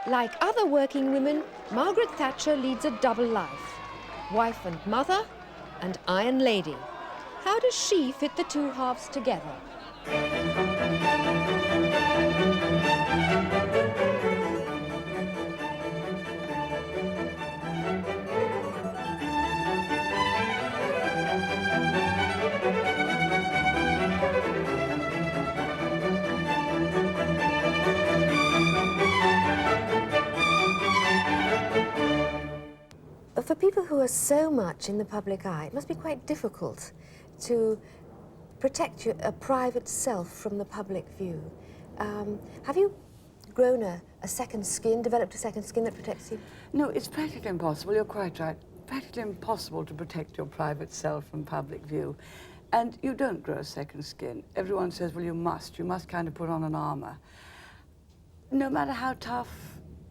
Like other working women, Margaret Thatcher leads a double life. Wife and mother, and Iron Lady. How does she fit the two halves together? For people who are so much in the public eye, it must be quite difficult to protect a private self from the public view. Have you grown a second skin, developed a second skin that protects you? No, it's practically impossible. You're quite right. Practically impossible to protect your private self from public view. And you don't grow a second skin. Everyone says, well, you must. You must kind of put on an armor. No matter how tough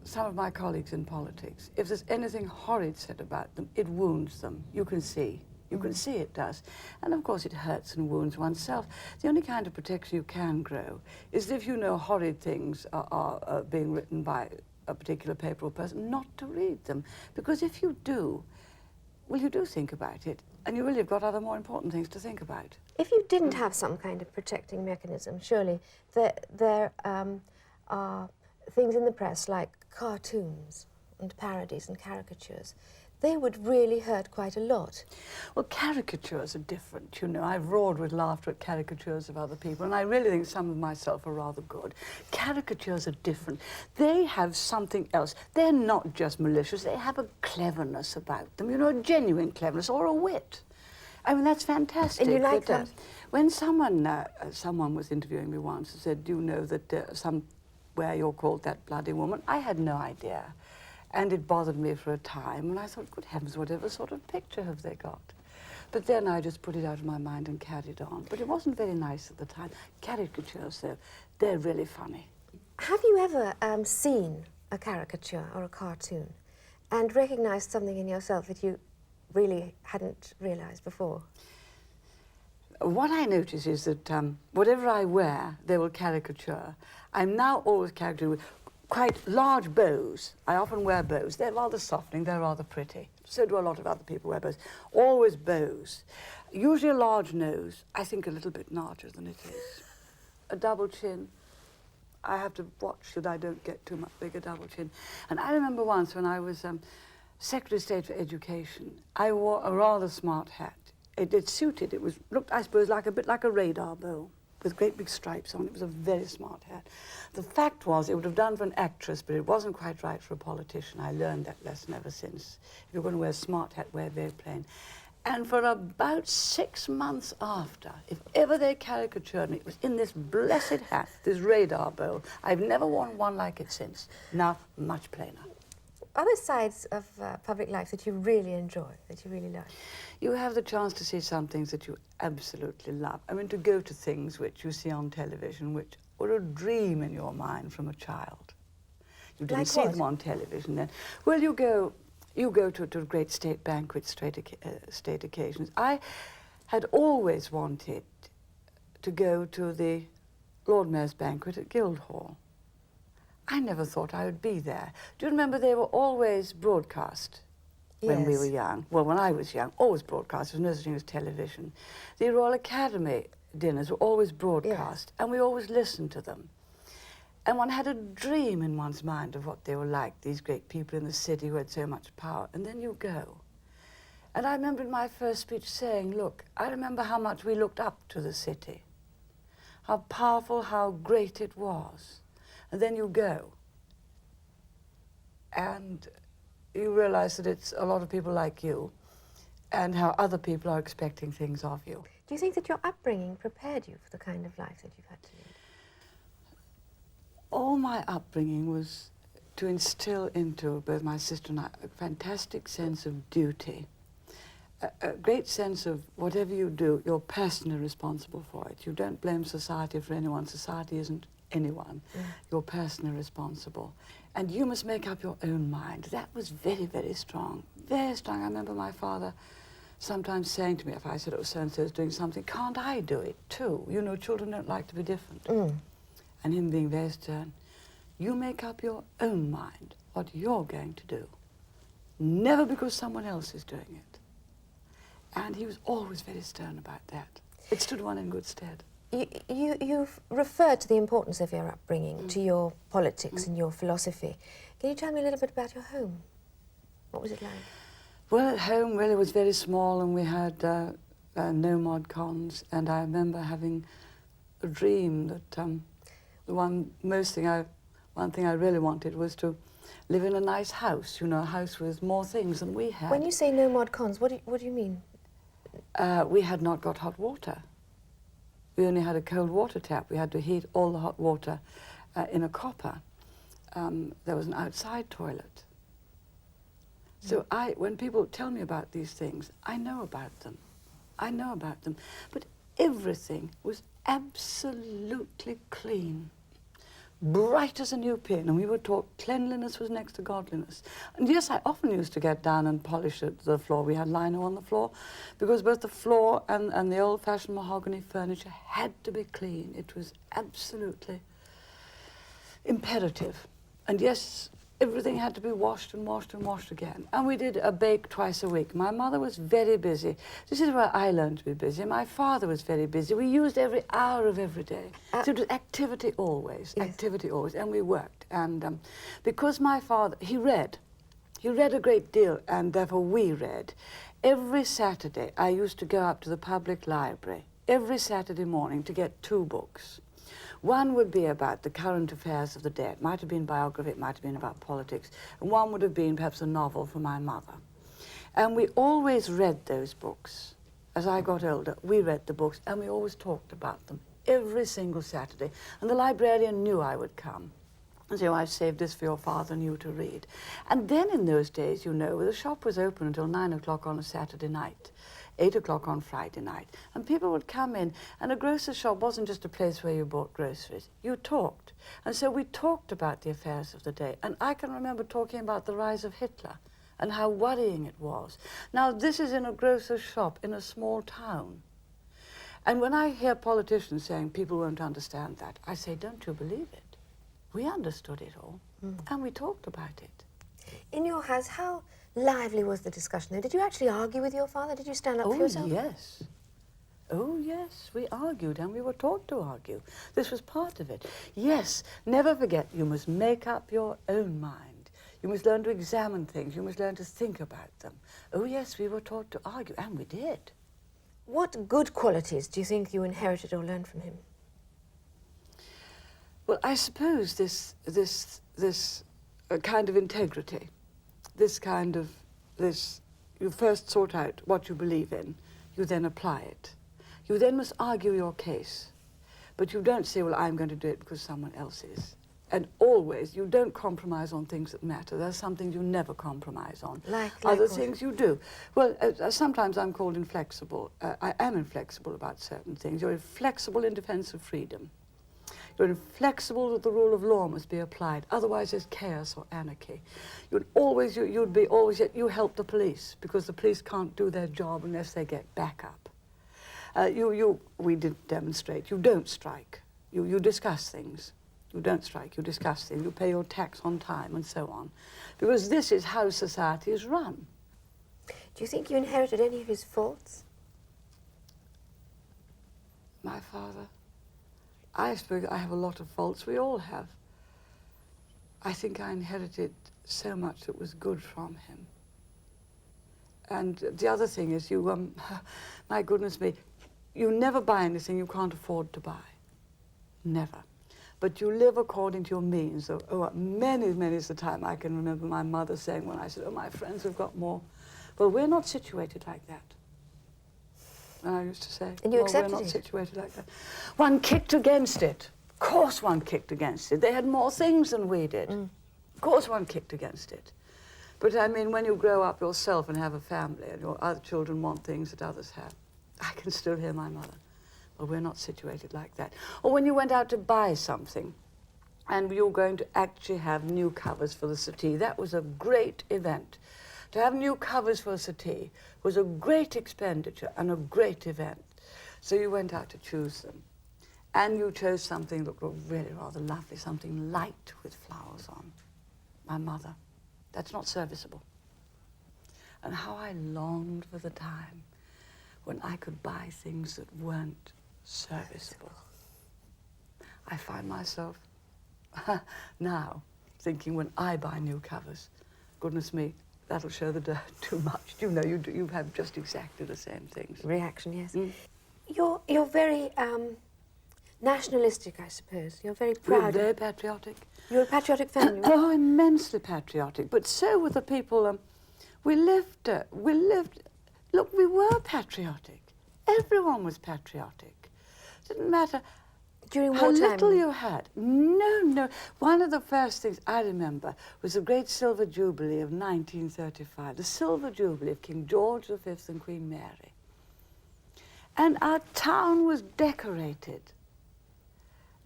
some of my colleagues in politics, if there's anything horrid said about them, it wounds them. You can see. You can see it does. And of course it hurts and wounds oneself. The only kind of protection you can grow is if you know horrid things are being written by a particular paper or person, not to read them. Because if you do, well, you do think about it, and you really have got other more important things to think about. If you didn't have some kind of protecting mechanism, surely there are things in the press like cartoons and parodies and caricatures. They would really hurt quite a lot. Well, caricatures are different, you know. I've roared with laughter at caricatures of other people, and I really think some of myself are rather good. Caricatures are different. They have something else. They're not just malicious. They have a cleverness about them, you know, a genuine cleverness or a wit. I mean, that's fantastic. And you like that? When someone was interviewing me once and said, do you know that somewhere you're called that bloody woman? I had no idea. And it bothered me for a time, and I thought, good heavens, whatever sort of picture have they got? But then I just put it out of my mind and carried on. But it wasn't very nice at the time. Caricatures, though, they're really funny. Have you ever seen a caricature or a cartoon and recognised something in yourself that you really hadn't realised before? What I notice is that whatever I wear, they will caricature. I'm now always caricatured with quite large bows. I often wear bows. They're rather softening, they're rather pretty. So do a lot of other people wear bows. Always bows. Usually a large nose. I think a little bit larger than it is. A double chin. I have to watch that I don't get too much bigger double chin. And I remember once when I was Secretary of State for Education, I wore a rather smart hat. It suited, looked, I suppose, like a bit like a radar bow, with great big stripes on. It was a very smart hat. The fact was, it would have done for an actress, but it wasn't quite right for a politician. I learned that lesson ever since. If you're going to wear a smart hat, wear very plain. And for about 6 months after, if ever they caricatured me, it was in this blessed hat, this radar bow. I've never worn one like it since. Now, much plainer. Other sides of public life that you really enjoy, that you really like? You have the chance to see some things that you absolutely love. I mean, to go to things which you see on television, which were a dream in your mind from a child. You didn't see them on television then. Well, you go to great state banquets, state occasions. I had always wanted to go to the Lord Mayor's banquet at Guildhall. I never thought I would be there. Do you remember they were always broadcast when we were young? Well, when I was young, always broadcast. There was no such thing as television. The Royal Academy dinners were always broadcast, and we always listened to them. And one had a dream in one's mind of what they were like, these great people in the city who had so much power. And then you go. And I remember in my first speech saying, look, I remember how much we looked up to the city, how powerful, how great it was. And then you go, and you realize that it's a lot of people like you, and how other people are expecting things of you. Do you think that your upbringing prepared you for the kind of life that you've had to lead? All my upbringing was to instill into both my sister and I a fantastic sense of duty, a great sense of whatever you do, you're personally responsible for it. You don't blame society for anyone. Society isn't anyone. You're personally responsible. And you must make up your own mind. That was very, very strong. Very strong. I remember my father sometimes saying to me, if I said, oh, so-and-so's doing something, can't I do it too? You know, children don't like to be different. And him being very stern, You make up your own mind what you're going to do. Never because someone else is doing it. And he was always very stern about that. It stood one in good stead. You've referred to the importance of your upbringing, to your politics and your philosophy. Can you tell me a little bit about your home? What was it like? Well, at home, well, it was very small, and we had no mod cons, and I remember having a dream that one thing I really wanted was to live in a nice house, you know, a house with more things than we had. When you say no mod cons, what do you mean? We had not got hot water. We only had a cold water tap. We had to heat all the hot water in a copper. There was an outside toilet. So when people tell me about these things, I know about them. I know about them. But everything was absolutely clean, bright as a new pin, and we were taught cleanliness was next to godliness. And yes, I often used to get down and polish the floor. We had lino on the floor, because both the floor and the old-fashioned mahogany furniture had to be clean. It was absolutely imperative. And yes, everything had to be washed and washed and washed again. And we did a bake twice a week. My mother was very busy. This is where I learned to be busy. My father was very busy. We used every hour of every day. So it was activity always, yes. activity always. And we worked. And because my father, he read a great deal, and therefore we read. Every Saturday, I used to go up to the public library every Saturday morning to get 2 books. One would be about the current affairs of the day. It might have been biography, it might have been about politics. And one would have been perhaps a novel for my mother. And we always read those books. As I got older, we read the books, and we always talked about them every single Saturday. And the librarian knew I would come. And so I've saved this for your father and you to read. And then in those days, you know, the shop was open until 9 o'clock on a Saturday night. 8 o'clock on Friday night. And people would come in, and a grocer's shop wasn't just a place where you bought groceries. You talked. And so we talked about the affairs of the day. And I can remember talking about the rise of Hitler and how worrying it was. Now, this is in a grocer's shop in a small town. And when I hear politicians saying people won't understand that, I say, don't you believe it? We understood it all, and we talked about it. In your house, how lively was the discussion there? Did you actually argue with your father? Did you stand up for yourself? Yes. Oh, yes, we argued, and we were taught to argue. This was part of it. Yes, never forget, you must make up your own mind. You must learn to examine things. You must learn to think about them. Oh, yes, we were taught to argue, and we did. What good qualities do you think you inherited or learned from him? Well, I suppose this kind of integrity, you first sort out what you believe in, you then apply it. You then must argue your case, but you don't say, well, I'm going to do it because someone else is. And always, you don't compromise on things that matter. There's some things you never compromise on. Like Other what? things you do. Well, sometimes I'm called inflexible. I am inflexible about certain things. You're inflexible in defense of freedom. You're inflexible that the rule of law must be applied. Otherwise, there's chaos or anarchy. You help the police, because the police can't do their job unless they get backup. We didn't demonstrate. You don't strike. You discuss things. You don't strike. You discuss things. You pay your tax on time, and so on. Because this is how society is run. Do you think you inherited any of his faults? My father? I suppose I have a lot of faults. We all have. I think I inherited so much that was good from him. And the other thing is, my goodness me, you never buy anything you can't afford to buy. Never. But you live according to your means. Many is the time I can remember my mother saying when I said, oh, my friends have got more. Well, we're not situated like that. And I used to say, and you accepted we're not it? situated like that. One kicked against it. Of course one kicked against it. They had more things than we did. Of course one kicked against it. But I mean, when you grow up yourself and have a family and your other children want things that others have, I can still hear my mother. Well, we're not situated like that. Or when you went out to buy something and you were going to actually have new covers for the settee, that was a great event. To have new covers for a settee was a great expenditure and a great event. So you went out to choose them. And you chose something that looked really rather lovely, something light with flowers on. My mother. That's not serviceable. And how I longed for the time when I could buy things that weren't serviceable. I find myself now thinking when I buy new covers, goodness me, that'll show the dirt too much. You know, you have just exactly the same things. Reaction, yes. You're very nationalistic, I suppose. You're very proud. We're very patriotic. You're a patriotic family. Oh, immensely patriotic. But so were the people. We lived. Look, we were patriotic. Everyone was patriotic. Didn't matter During how wartime? little you had. No. One of the first things I remember was the great Silver Jubilee of 1935, the Silver Jubilee of King George V and Queen Mary. And our town was decorated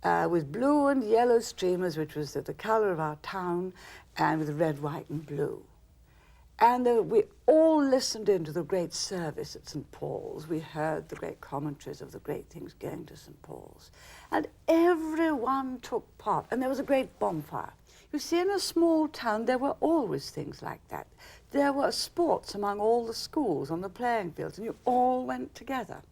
with blue and yellow streamers, which was the colour of our town, and with red, white and blue. And we all listened into the great service at St. Paul's. We heard the great commentaries of the great things going to St. Paul's. And everyone took part, and there was a great bonfire. You see, in a small town, there were always things like that. There were sports among all the schools on the playing fields, and you all went together.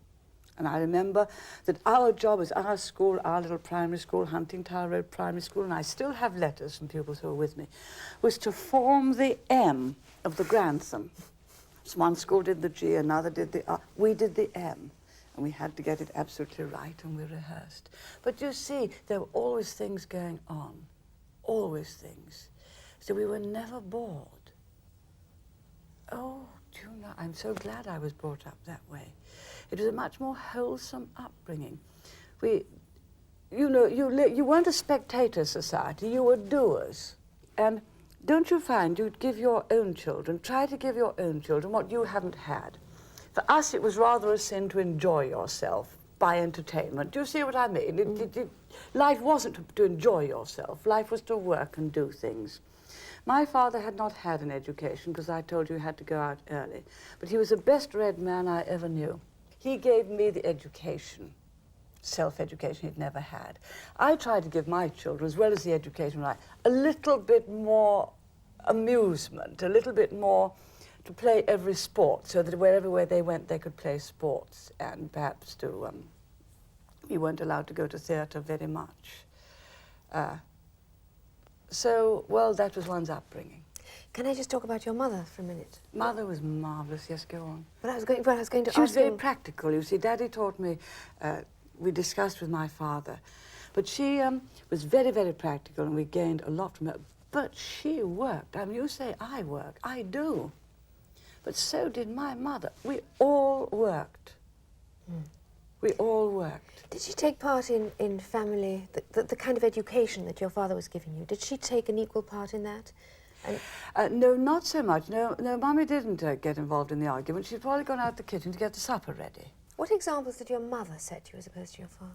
And I remember that our job as our school, our little primary school, Hunting Tower Road Primary School, and I still have letters from pupils who were with me, was to form the M of the Grantham. So one school did the G, another did the R. We did the M, and we had to get it absolutely right, and we rehearsed. But you see, there were always things going on, always things. So we were never bored. Oh, do you know, I'm so glad I was brought up that way. It was a much more wholesome upbringing. You weren't a spectator society, you were doers. And don't you find you'd give your own children, try to give your own children what you haven't had. For us, it was rather a sin to enjoy yourself by entertainment. Do you see what I mean? Life wasn't to enjoy yourself. Life was to work and do things. My father had not had an education, because I told you he had to go out early. But he was the best read man I ever knew. He gave me the education, self-education he'd never had. I tried to give my children, as well as the education, a little bit more amusement, a little bit more to play every sport, so that wherever they went, they could play sports, and perhaps we weren't allowed to go to theatre very much. Well, that was one's upbringing. Can I just talk about your mother for a minute? Mother was marvellous. Yes, go on. Well, I was going to ask She was very you... practical. You see, Daddy taught me, we discussed with my father, but she was very, very practical, and we gained a lot from her. But she worked. I mean, you say I work. I do. But so did my mother. We all worked. We all worked. Did she take part in family, the kind of education that your father was giving you? Did she take an equal part in that? No, not so much. No, Mummy didn't get involved in the argument. She'd probably gone out the kitchen to get the supper ready. What examples did your mother set you as opposed to your father?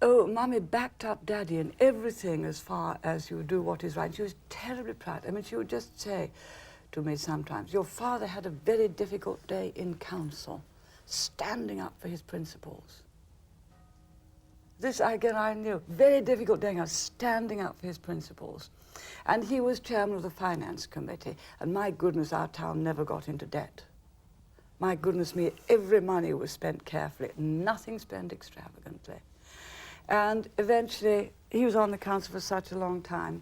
Oh, Mummy backed up Daddy in everything as far as you do what is right. She was terribly proud. I mean, she would just say to me sometimes, your father had a very difficult day in council, standing up for his principles. This, again, I knew. Very difficult day, standing up for his principles. And he was chairman of the finance committee, and my goodness, our town never got into debt. My goodness me, every money was spent carefully, nothing spent extravagantly. And eventually, he was on the council for such a long time,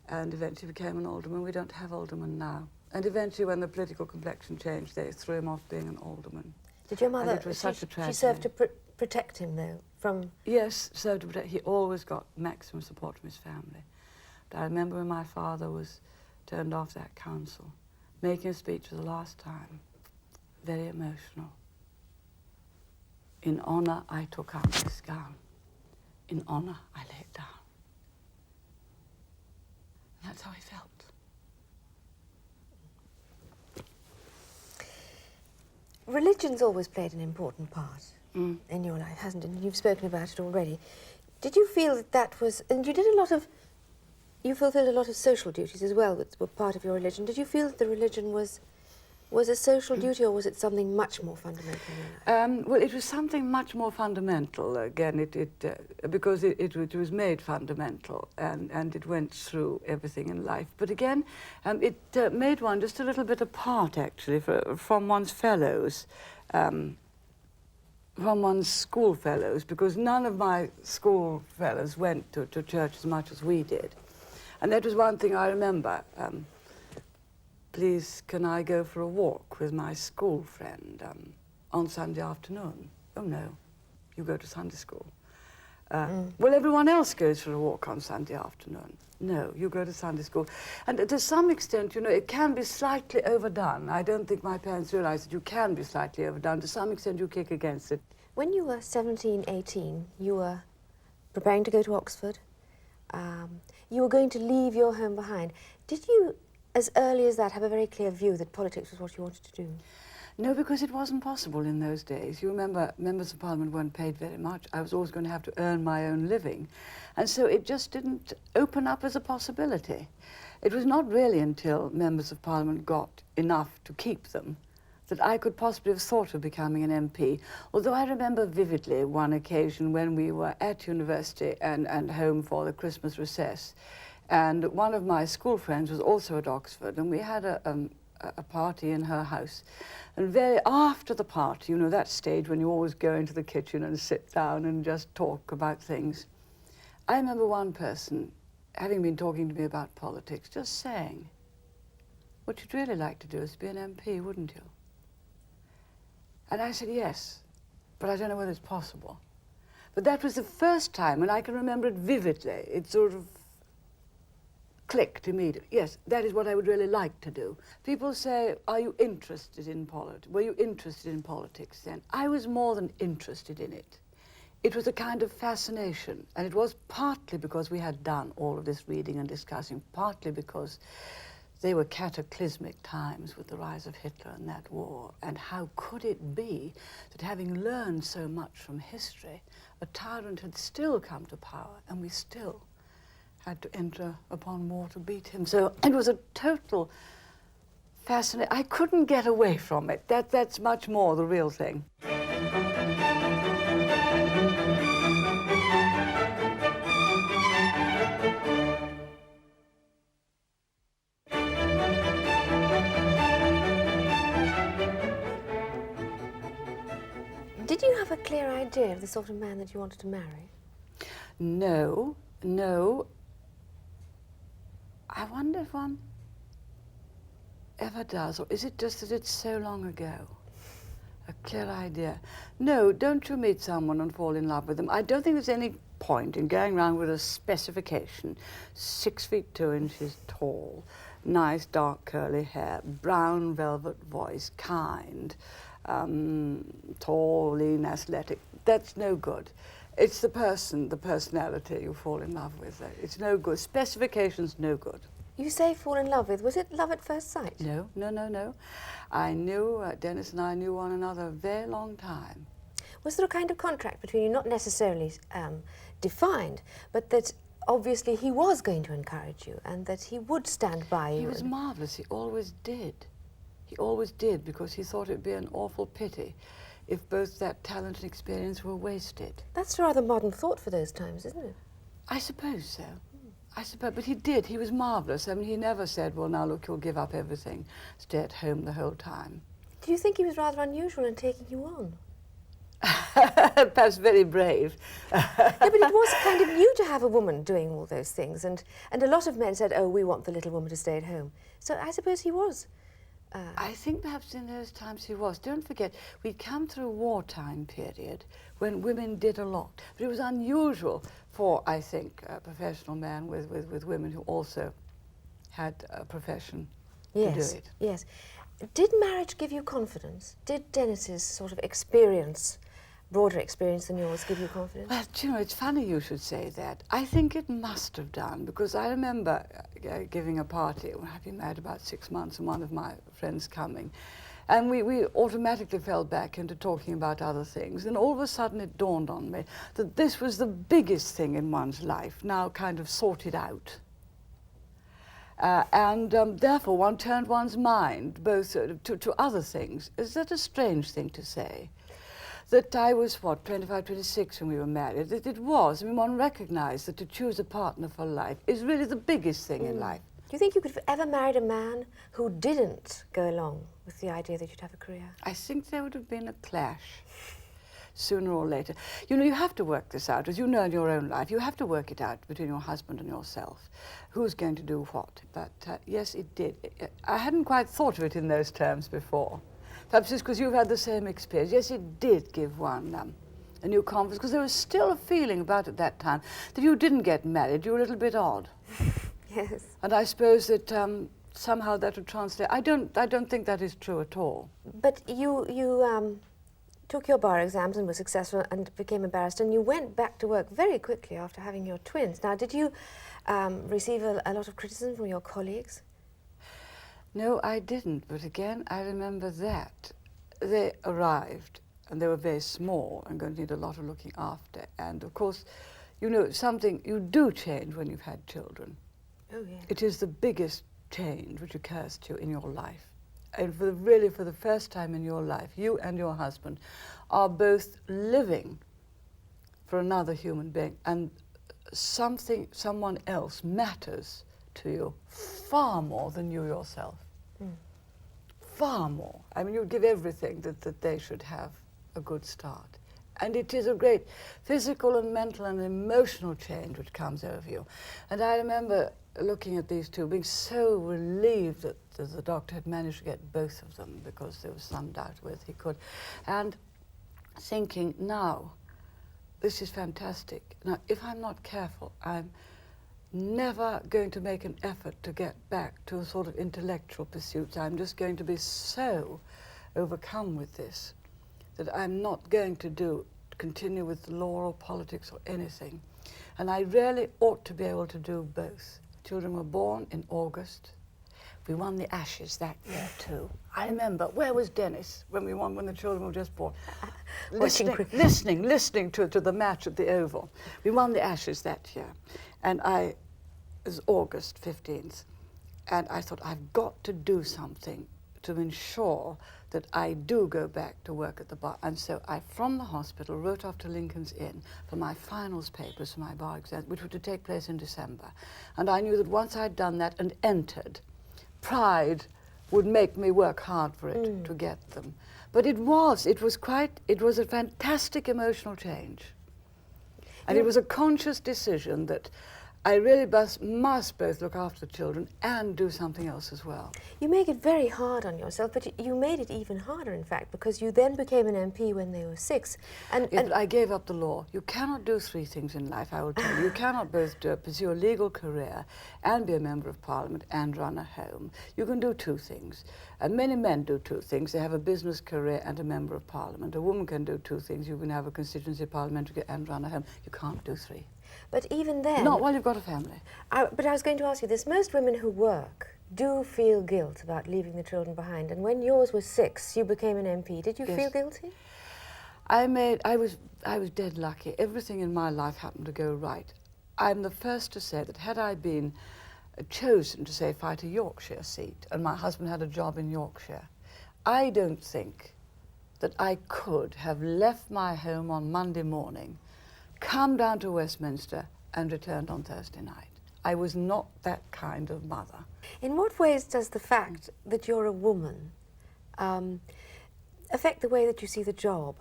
and eventually became an alderman. We don't have aldermen now. And eventually, when the political complexion changed, they threw him off being an alderman. Did your mother, it was such a tragedy. She served to protect him, though, from... Yes, served to protect. He always got maximum support from his family. But I remember when my father was turned off that council, making a speech for the last time, very emotional. In honour, I took out this gown. In honour, I lay it down. And that's how he felt. Religion's always played an important part in your life, hasn't it? And you've spoken about it already. Did you feel that that was... And you did a lot of... You fulfilled a lot of social duties as well, which were part of your religion. Did you feel that the religion was Was it social duty or was it something much more fundamental in your life? Well, it was something much more fundamental. Again, because it was made fundamental and it went through everything in life. But again, it made one just a little bit apart, actually, from one's fellows, from one's school fellows, because none of my school fellows went to church as much as we did. And that was one thing I remember. Please, can I go for a walk with my school friend on Sunday afternoon? Oh, no, you go to Sunday school. Well, everyone else goes for a walk on Sunday afternoon. No, you go to Sunday school. And to some extent, you know, it can be slightly overdone. I don't think my parents realized that you can be slightly overdone. To some extent, you kick against it. When you were 17, 18, you were preparing to go to Oxford. You were going to leave your home behind. Did you, as early as that, have a very clear view that politics was what you wanted to do? No, because it wasn't possible in those days. You remember, members of Parliament weren't paid very much. I was always going to have to earn my own living. And so it just didn't open up as a possibility. It was not really until members of Parliament got enough to keep them that I could possibly have thought of becoming an MP. Although I remember vividly one occasion when we were at university and home for the Christmas recess. And one of my school friends was also at Oxford, and we had a party in her house. And very after the party, you know, that stage when you always go into the kitchen and sit down and just talk about things. I remember one person, having been talking to me about politics, just saying, what you'd really like to do is be an MP, wouldn't you? And I said, yes, but I don't know whether it's possible. But that was the first time, and I can remember it vividly. It sort of clicked immediately. Yes, that is what I would really like to do. People say, are you interested in politics? Were you interested in politics then? I was more than interested in it. It was a kind of fascination, and it was partly because we had done all of this reading and discussing, partly because they were cataclysmic times with the rise of Hitler and that war. And how could it be that, having learned so much from history, a tyrant had still come to power and we still had to enter upon war to beat him? So it was a total fascination. I couldn't get away from it. That's much more the real thing. Did you have a clear idea of the sort of man that you wanted to marry? No, no. I wonder if one ever does, or is it just that it's so long ago? A clear idea. No, don't you meet someone and fall in love with them. I don't think there's any point in going around with a specification. 6 feet 2 inches tall, nice dark curly hair, brown velvet voice, kind, tall, lean, athletic. That's no good. It's the person, the personality you fall in love with. It's no good. Specifications, no good. You say fall in love with. Was it love at first sight? No, no, no, no. I knew, Dennis and I knew one another a very long time. Was there a kind of contract between you, not necessarily defined, but that obviously he was going to encourage you and that he would stand by you? He was marvellous. He always did. He always did, because he thought it'd be an awful pity if both that talent and experience were wasted. That's a rather modern thought for those times, isn't it? I suppose so. I suppose, but he did. He was marvellous. I mean, he never said, well, now look, you'll give up everything, stay at home the whole time. Do you think he was rather unusual in taking you on? Perhaps very brave. No, but it was kind of new to have a woman doing all those things, and a lot of men said, oh, we want the little woman to stay at home. So I suppose he was. I think perhaps in those times he was. Don't forget, we'd come through a wartime period when women did a lot. But it was unusual for, I think, a professional man with women who also had a profession to do it. Yes. Did marriage give you confidence? Did Dennis's sort of experience, broader experience than yours, give you confidence? Well, do you know, it's funny you should say that. I think it must have done, because I remember giving a party. I'd been married about 6 months, and one of my friends coming. And we automatically fell back into talking about other things. And all of a sudden it dawned on me that this was the biggest thing in one's life, now kind of sorted out. Therefore one turned one's mind both to other things. Is that a strange thing to say? That I was, what, 25, 26 when we were married. That it was. I mean, one recognized that to choose a partner for life is really the biggest thing in life. Do you think you could have ever married a man who didn't go along with the idea that you'd have a career? I think there would have been a clash sooner or later. You know, you have to work this out. As you know in your own life, you have to work it out between your husband and yourself. Who's going to do what? But yes, it did. I hadn't quite thought of it in those terms before. Perhaps it's because you've had the same experience. Yes, it did give one a new confidence, because there was still a feeling about at that time that you didn't get married, you were a little bit odd. Yes. And I suppose that somehow that would translate. I don't think that is true at all. But you took your bar exams and were successful and became a barrister, and you went back to work very quickly after having your twins. Now, did you receive a lot of criticism from your colleagues? No, I didn't, but again, I remember that. They arrived, and they were very small and going to need a lot of looking after. And of course, you know, something, you do change when you've had children. Oh, yeah. It is the biggest change which occurs to you in your life. And really, for the first time in your life, you and your husband are both living for another human being, and someone else matters to you far more than you yourself. Far more. I mean, you give everything that they should have a good start. And it is a great physical and mental and emotional change which comes over you. And I remember looking at these two, being so relieved that the doctor had managed to get both of them, because there was some doubt whether he could. And thinking, now, this is fantastic. Now, if I'm not careful, I'm never going to make an effort to get back to a sort of intellectual pursuits. I'm just going to be so overcome with this that I'm not going to continue with the law or politics or anything. And I really ought to be able to do both. Children were born in August. We won the Ashes that year too. I remember, where was Dennis when the children were just born? Listening to the match at the Oval. We won the Ashes that year. And it was August 15th. And I thought, I've got to do something to ensure that I do go back to work at the bar. And so I, from the hospital, wrote off to Lincoln's Inn for my finals papers for my bar exams, which were to take place in December. And I knew that once I'd done that and entered, pride would make me work hard for it to get them. But it was a fantastic emotional change. And it was a conscious decision that I really must both look after the children and do something else as well. You make it very hard on yourself, but you made it even harder, in fact, because you then became an MP when they were 6. But I gave up the law. You cannot do 3 things in life, I will tell you. You cannot both pursue a legal career and be a member of Parliament and run a home. You can do 2 things. And many men do 2 things. They have a business career and a member of Parliament. A woman can do 2 things. You can have a constituency parliamentary and run a home. You can't do 3. But even then... Not while you've got a family. But I was going to ask you this. Most women who work do feel guilt about leaving the children behind. And when yours was 6, you became an MP. Did you feel guilty? I was dead lucky. Everything in my life happened to go right. I'm the first to say that had I been chosen to, say, fight a Yorkshire seat, and my husband had a job in Yorkshire, I don't think that I could have left my home on Monday morning, come down to Westminster and returned on Thursday night. I was not that kind of mother. In what ways does the fact that you're a woman affect the way that you see the job?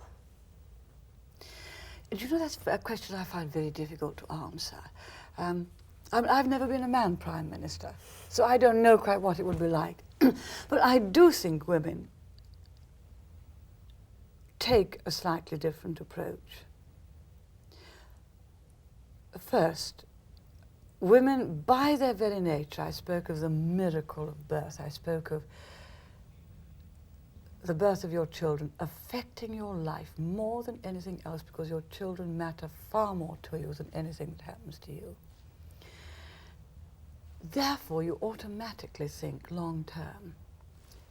You know, that's a question I find very difficult to answer. I've never been a man Prime Minister, so I don't know quite what it would be like. But I do think women take a slightly different approach. First, women, by their very nature, I spoke of the miracle of birth. I spoke of the birth of your children affecting your life more than anything else, because your children matter far more to you than anything that happens to you. Therefore, you automatically think long term.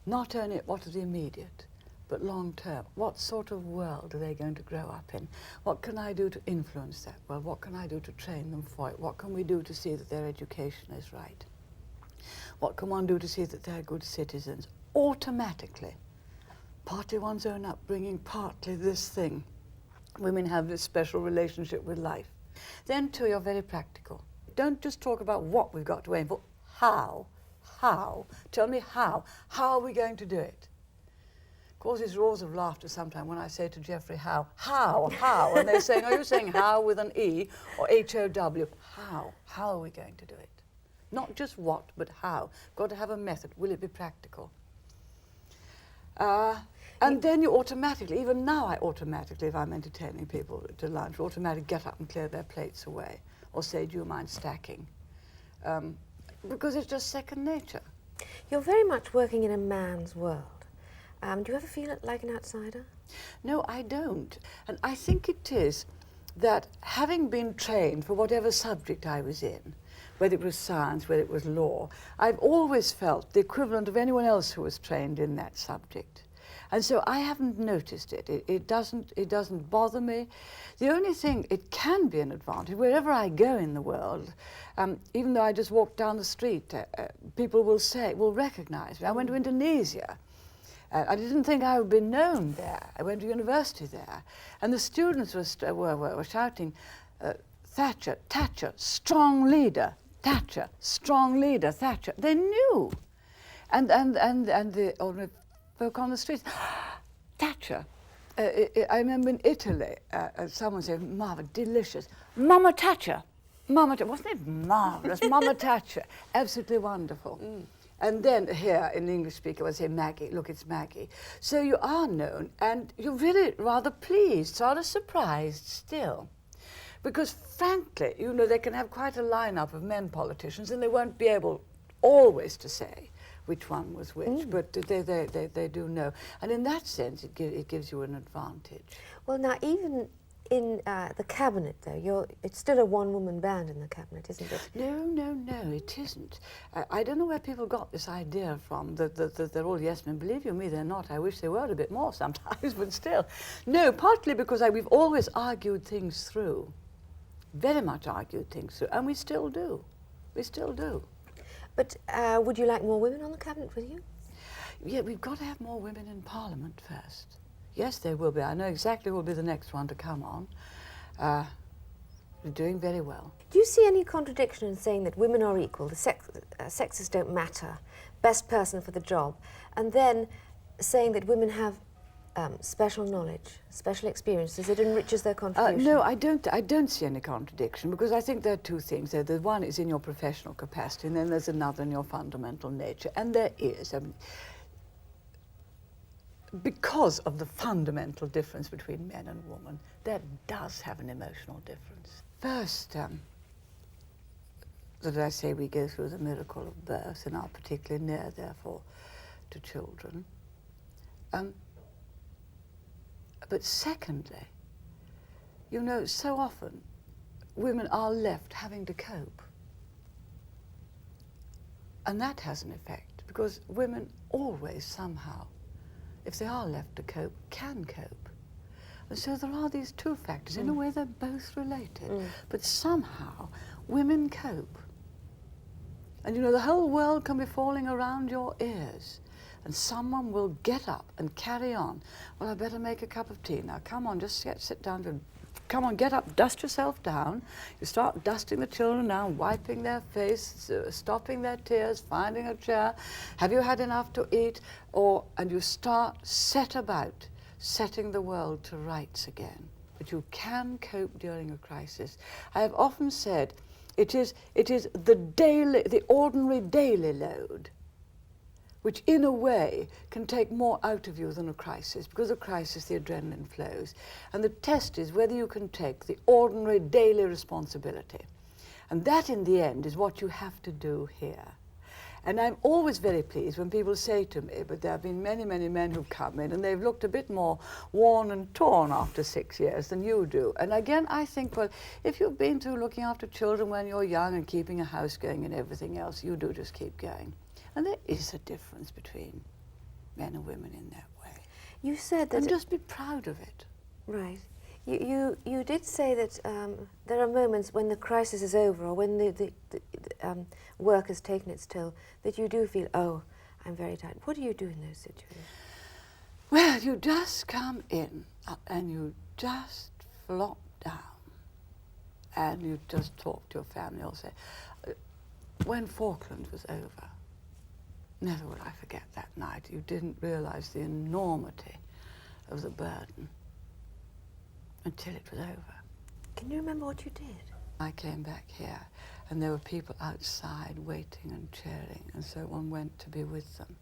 Not only what is the immediate, but long term. What sort of world are they going to grow up in? What can I do to influence that world? What can I do to train them for it? What can we do to see that their education is right? What can one do to see that they're good citizens? Automatically, partly one's own upbringing, partly this thing. Women have this special relationship with life. Then too, you're very practical. Don't just talk about what we've got to aim for. How? How? Tell me how. How are we going to do it? Causes roars of laughter sometimes when I say to Geoffrey, how? And they're saying, are you saying how with an E or H-O-W? How? How are we going to do it? Not just what, but how. Got to have a method. Will it be practical? And then you automatically, even now I automatically, if I'm entertaining people to lunch, automatically get up and clear their plates away. Or say, do you mind stacking? Because it's just second nature. You're very much working in a man's world. Do you ever feel like an outsider? No, I don't. And I think it is that having been trained for whatever subject I was in, whether it was science, whether it was law, I've always felt the equivalent of anyone else who was trained in that subject. And so I haven't noticed it. It doesn't bother me. The only thing, it can be an advantage, wherever I go in the world, even though I just walk down the street, people will recognize me. I went to Indonesia. I didn't think I would be known there. I went to university there. And the students were shouting, Thatcher, Thatcher, strong leader, Thatcher, strong leader, Thatcher. They knew. And the ordinary folk on the streets, Thatcher. I remember in Italy, someone said, Mama, delicious. Mama Thatcher. Mama Thatcher. Wasn't it marvellous? Mama Thatcher. Absolutely wonderful. Mm. And then here in the English speaker would say, Maggie, look, it's Maggie. So you are known, and you're really rather pleased, sort of surprised still. Because frankly, you know, they can have quite a lineup of men politicians, and they won't be able always to say which one was which, but they do know. And in that sense, it gives you an advantage. Well, now, even in the cabinet, though, it's still a one-woman band in the cabinet, isn't it? No, it isn't. I don't know where people got this idea from, that they're all yes men. Believe you me, they're not. I wish they were a bit more sometimes, but still. No, partly because we've always argued things through, very much argued things through, and we still do. We still do. But would you like more women on the cabinet with you? Yeah, we've got to have more women in Parliament first. Yes, there will be. I know exactly who will be the next one to come on. We're doing very well. Do you see any contradiction in saying that women are equal, the sexes don't matter, best person for the job, and then saying that women have special knowledge, special experiences that enriches their contribution? No, I don't see any contradiction, because I think there are two things there. The one is in your professional capacity, and then there's another in your fundamental nature. And there is. Because of the fundamental difference between men and women, that does have an emotional difference. First, as I say, we go through the miracle of birth and are particularly near, therefore, to children. But secondly, you know, so often women are left having to cope. And that has an effect, because women always somehow, if they are left to cope, can cope. And so there are these two factors. In a way, they're both related. But somehow, women cope. And you know, the whole world can be falling around your ears, and someone will get up and carry on. Well, I better make a cup of tea now. Come on, just sit down. Come on, get up, dust yourself down. You start dusting the children down, wiping their face, stopping their tears, finding a chair. Have you had enough to eat? And you set about setting the world to rights again. But you can cope during a crisis. I have often said it is the ordinary daily load, which in a way can take more out of you than a crisis, because a crisis, the adrenaline flows. And the test is whether you can take the ordinary daily responsibility. And that, in the end, is what you have to do here. And I'm always very pleased when people say to me, but there have been many, many men who've come in and they've looked a bit more worn and torn after 6 years than you do. And again, I think, well, if you've been through looking after children when you're young and keeping a house going and everything else, you do just keep going. And there is a difference between men and women in that way. You said that... And just be proud of it. Right. You did say that there are moments when the crisis is over or when the work has taken its toll that you do feel, oh, I'm very tired. What do you do in those situations? Well, you just come in and you just flop down and you just talk to your family or say, when Falklands was over, never will I forget that night. You didn't realise the enormity of the burden until it was over. Can you remember what you did? I came back here and there were people outside waiting and cheering, and so one went to be with them.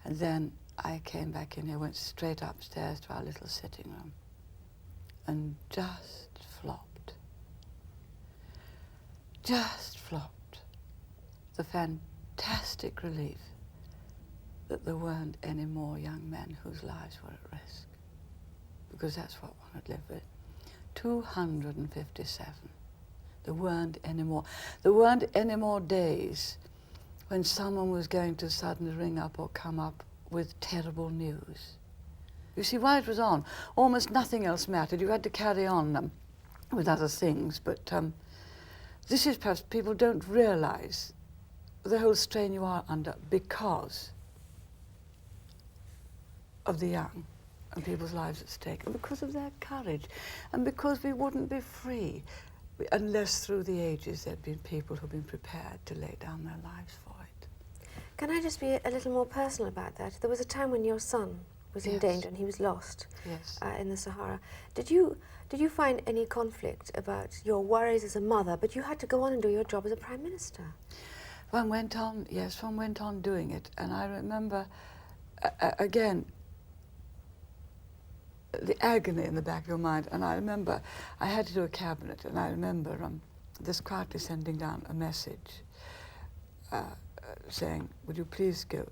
And then I came back in here, went straight upstairs to our little sitting room and just flopped. Just flopped. The fantastic relief that there weren't any more young men whose lives were at risk. Because that's what one had lived with. 257. There weren't any more. There weren't any more days when someone was going to suddenly ring up or come up with terrible news. You see, while it was on, almost nothing else mattered. You had to carry on with other things. But this is perhaps people don't realise the whole strain you are under because of the young and people's lives at stake, and because of their courage, and because we wouldn't be free unless through the ages there'd been people who've been prepared to lay down their lives for it. Can I just be a little more personal about that? There was a time when your son was in Yes. danger and he was lost Yes. in the Sahara. Did you find any conflict about your worries as a mother, but you had to go on and do your job as a Prime Minister? One went on, yes, one went on doing it, and I remember, again, the agony in the back of your mind. And I remember I had to do a cabinet, and I remember this quietly sending down a message saying, would you please go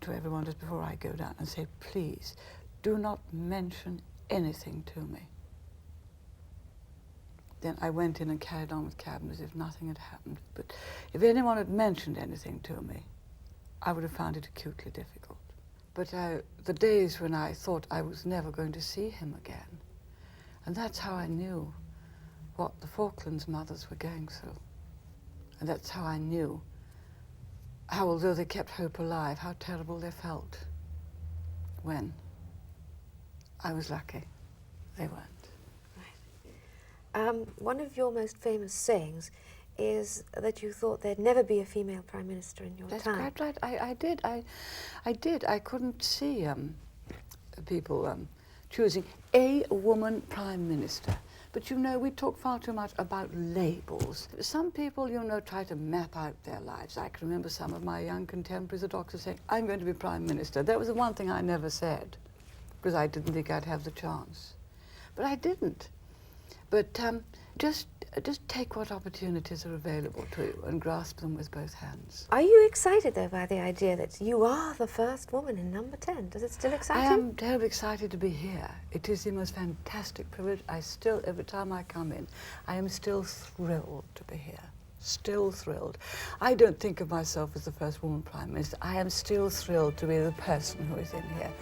to everyone just before I go down and say, please, do not mention anything to me. Then I went in and carried on with cabinet as if nothing had happened. But if anyone had mentioned anything to me, I would have found it acutely difficult. But the days when I thought I was never going to see him again, and that's how I knew what the Falklands mothers were going through. And that's how I knew how, although they kept hope alive, how terrible they felt when I was lucky they weren't. One of your most famous sayings is that you thought there'd never be a female Prime Minister in your That's time. quite right. I did. I couldn't see people choosing a woman Prime Minister. But, you know, we talk far too much about labels. Some people, you know, try to map out their lives. I can remember some of my young contemporaries, the doctors saying, I'm going to be Prime Minister. That was the one thing I never said, because I didn't think I'd have the chance. But I didn't. But just take what opportunities are available to you and grasp them with both hands. Are you excited, though, by the idea that you are the first woman in number 10? Does it still excite you? I am terribly excited to be here. It is the most fantastic privilege. Every time I come in, I am still thrilled to be here. Still thrilled. I don't think of myself as the first woman Prime Minister. I am still thrilled to be the person who is in here.